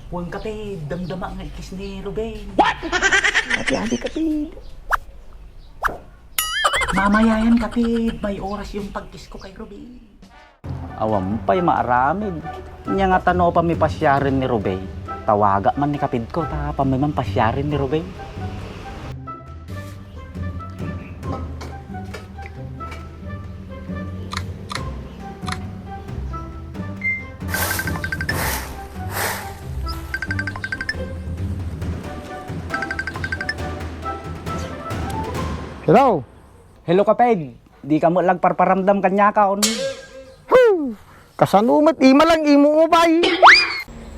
Huwag kapid, damdama nga ikis ni Ruben. What? Adi kapid. Mamaya yan kapid, may oras yung pagkis ko kay Ruben. Awam pa'y maaramid. Nya nga tano pa mi pasyarin ni Ruben. Tawaga man ni kapid ko, ta pa may man pasyarin ni Ruben. Hello? Hello kapid, di ka mo lagparparamdam kanya kaon. Kasanumat, ima lang, imo upay.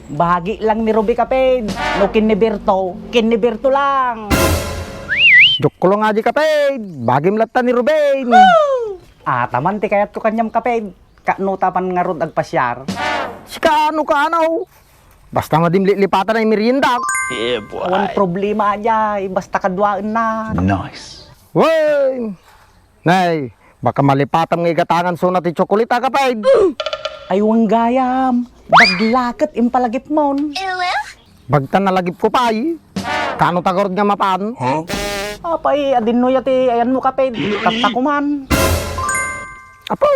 Bahagi lang ni Ruben kapid. No kiniberto lang. Joke ko lang nga di kapid. Bagim lata ni Ruben. Taman ti kayat ko kanyam kapid. Kanutapan nga rod agpasyar. Sika ano ka ano? Basta madimlipatan na yung merienda. Yeah, boy. Awan problema ajay, basta kadwaan na. Nice. Woy! Nay, baka malipatan ng igatangan so natin tsokolita kapid. Ay wang gayam, baglakat impalagip mon. Bagtan na lagip ko pa ay. Kano tagorod nga mapan? Huh? Apay, adin no yati, ayan mo kapid, tatakuman. Apo!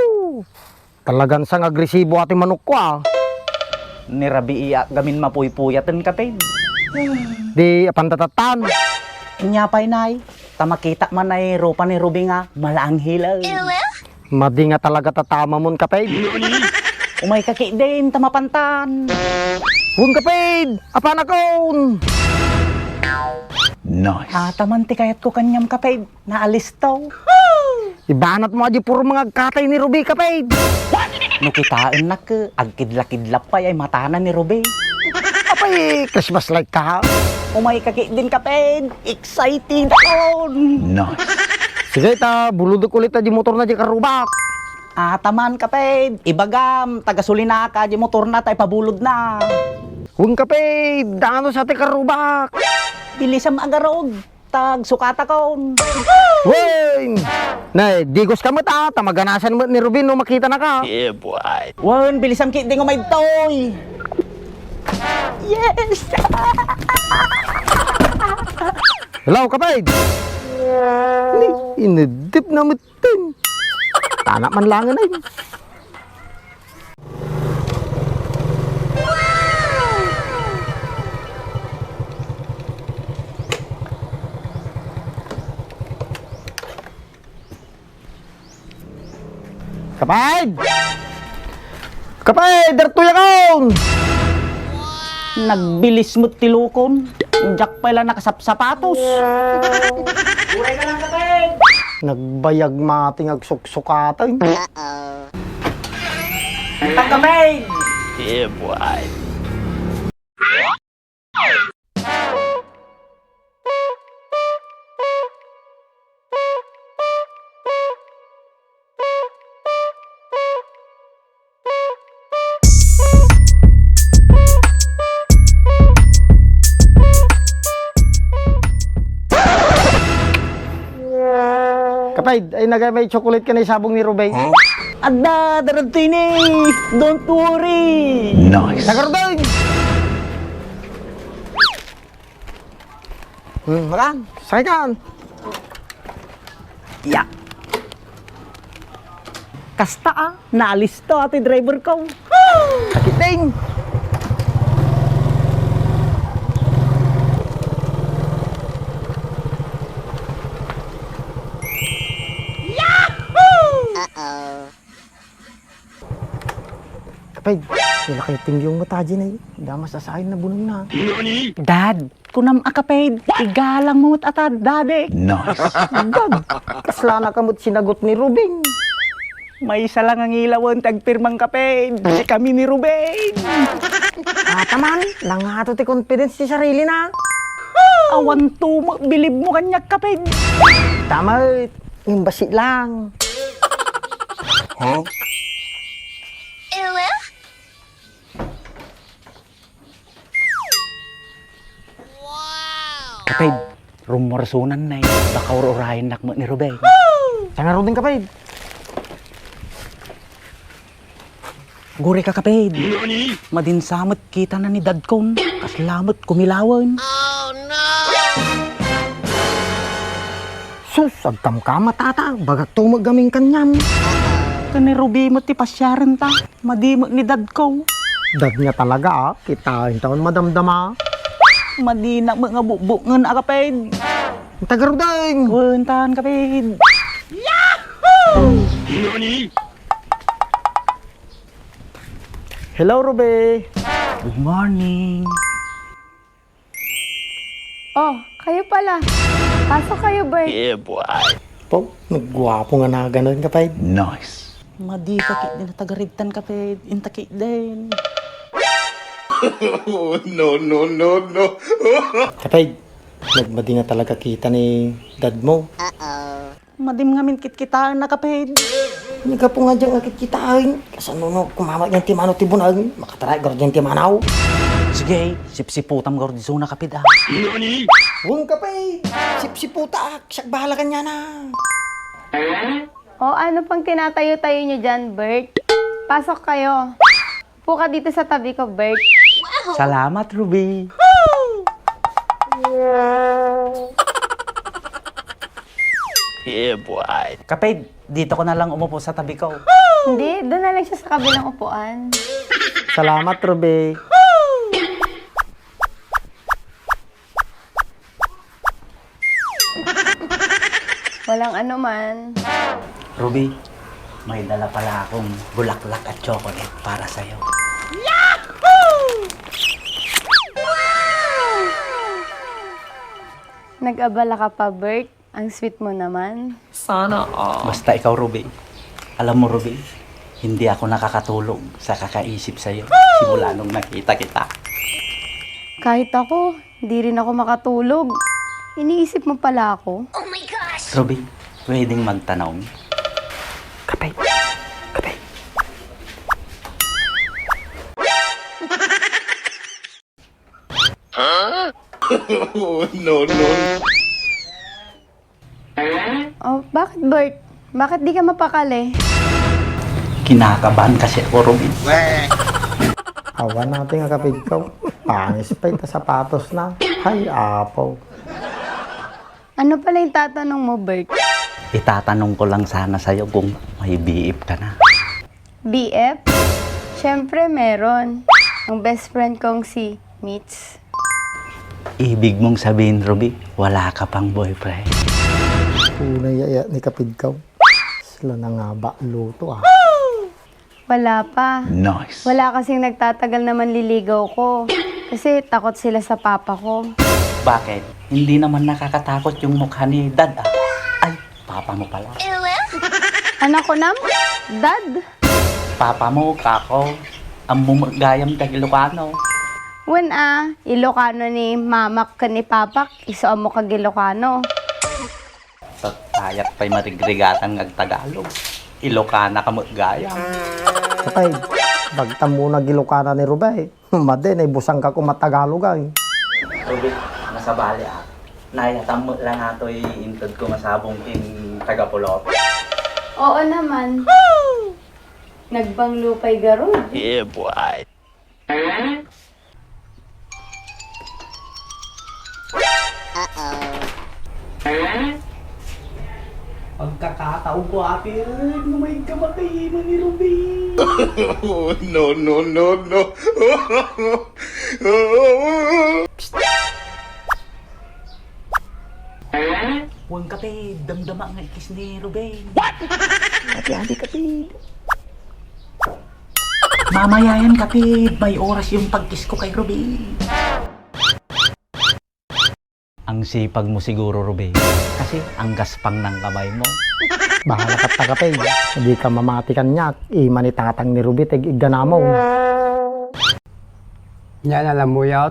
Talagang sang agresibo ati manok ko ah. Ni Rabi iya gamin mapuy-puyatan kapid. Di apantatatan. Inyapay nay, tamakita man ay ropa ni Ruben nga, malaang hilaw. Madi nga talaga tatama mon kapid. Umay kaki din, tamapantan. Huwag kapid! Apan akon! Nice. Taman ti kayat ko kanyam kapid, naalis to. Ibanat mo aja puro mga katay ni Ruby kapid. No kitaan na ka, agkidlak-kidlap pa ay matanan ni Ruben. Apay, Christmas light ka. Umay kaki din kapid, excited ako. Nice. Sige ta, buludok ulit di motor na di karubak. Taman kapid, ibagam, tagasuli na ka, di motor na tayo pabulod na. Huwag kapid, dano sa ti karubak. Bilisam agarog, tag sukata kon. Woy! Nay, digos ka mo ta, tamaganasan mo ni Rubin no makita na ka. Yeah, boy. Wan, bilisam ki di ngumay toy. Yes! Hello kapid. Inedip na mutin. Tanak man langan ay. Kapid! Kapid! Dartuya kaon! Nagbilis mo't tilukon. Jack pala nakasapsapatos. Buhay ka lang kapid! Nagbayag mating agsuksukatan. Tag kapid! Yeah, boy. Kapid, ay may chocolate ka na isabong ni Rubay. Huh? Adda, darantini! Don't worry! Nice. Nagardoy! Makan, sakay kan. Ya. Kasta naalis to ati driver ko. Sakiting! Kapid, nilakating yung mata dyan ay. Damas sa akin na bunong na. Dad, kunam akapid, igalang mo atad, dade. Nice. Dad, kasla na kamot sinagot ni Rubing. May isa lang ang ilawan, tagpirmang kapid. Si kami ni Ruben. Taman, nangato ti confidence ti sarili na. Awan to, bilib mo kanyak kapid. Tama, yung basi lang. Huh? Kapid, rumorsunan na eh. Baka urahin nakmo ni Ruben. Sanga rin kapid. Guri ka kapid. Madinsamot kita na ni dad kong. Kaslamot kumilawan. Sus, agkam-kama tata, bagak tumag gaming kanyam. Kani Ruby mo ti pasyaran ta. Madimot ni dad ko. Dad niya talaga kita yung taon madamdama. Madina mo nga bubungan a kapid. Tagarudeng! Kuntahan kapid. Hello, Ruby. Good morning. Oh, kayo pala. Pasok kayo, Bert. Yeah, boy. Po, nagwapo nga na ganun kapay. Nice. Madi kakit din na tagarigtan kapid. Intakit din. Kapay, nagmadi nga talaga kita ni dad mo. Madim nga min kitkitaan na kapid. Hindi ka po nga dyan nakikitain. Kasano no, kumama niyang timano tibunag. Makataray garo dyan timanaw. Sige, sipsiputam garo di zona kapid ah. Huwag kapay, sipsiputak. Siyak bahala ka niya na. Oh, ano pang tinatayo-tayo niyo dyan, Bert? Pasok kayo. Upo ka dito sa tabi ko, Bert. Salamat, Ruby. Yeah, boy. Kapid, dito ko na lang umupo sa tabi ko. Hindi, doon na lang siya sa kabilang upuan. Salamat, Ruby. Walang ano man. Ruby, may dala pala akong bulaklak at chocolate para sa'yo. Nag-abala ka pa, Bert. Ang sweet mo naman. Basta ikaw, Ruby. Alam mo, Ruby, hindi ako nakakatulog sa kakaisip sa'yo simula nung nakita kita. Kahit ako, hindi rin ako makatulog. Iniisip mo pala ako. Ruby, pwedeng magtanong. Kapay, kapay. Oh, bakit, Bert? Bakit di ka mapakali? Kinakabahan kasi ako, Ruby. Awan natin nga kapig ko. Pangis pa yung sapatos na. Hay, apo. Ano pala yung tatanong mo, Bert? Itatanong ko lang sana sa'yo kung may BF ka na. BF? Siyempre, meron. Ang best friend kong si Mitch. Ibig mong sabihin, Ruby, wala ka pang boyfriend. Unay yaya ni kapig ko. Sila na nga ba luto ah. Wala pa. Nice. Wala kasing nagtatagal na manliligaw ko. Kasi takot sila sa papa ko. Bakit? Hindi naman nakakatakot yung mukha ni Dad ah. Ay, papa mo pala. Anak ko nam? Dad? Papa mo, kako. Ang bumagayam kag Ilocano. Wen Ilocano ni mamak ka ni papak. Iso mo kag Ilocano. Sa tayat pa'y marigrigatan ng Tagalog. Ilocana ka magayam. Kapay, bagtam mo na gilukana ni Rubay. Maden, ay busang ka kumatagalog ay. Ruby, nasa bali ah. Nayatam mo lang ato intod ko masabong kin Tagapulot. Oo naman. Nagbanglupay garod. Yeah, boy. Pagkakataon ko apir, may kamatay mo ni Ruby. Huwag kapid, damdama nga ikis ni Ruben. What? Ati-ati kapid. Mamaya yan kapid, may oras yung pagkis ko kay Ruben. Ang sipag mo siguro, Ruben. Kasi ang gaspang ng kamay mo. Bahala ka ta kapay. Hindi ka mamatikan niya. Imanitatang ni Ruby, tig iganamo. Yan alam mo yaw.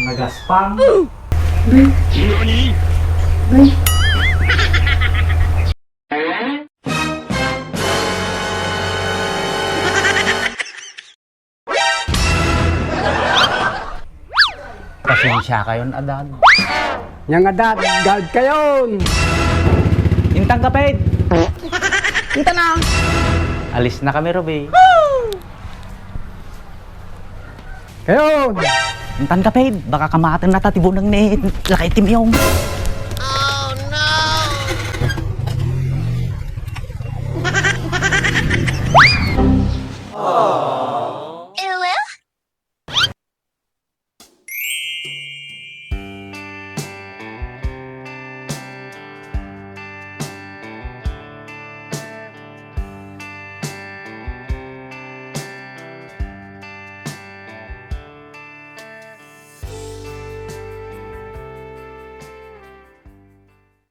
Nagaspang. Pasensya kayon, Adan. Yang adat, gad kayon. Intang kapid! Kita na! Alis na kami, Ruby. Kayon! Intan kapid, baka kamatin na tatibunang ni lakay tim yung.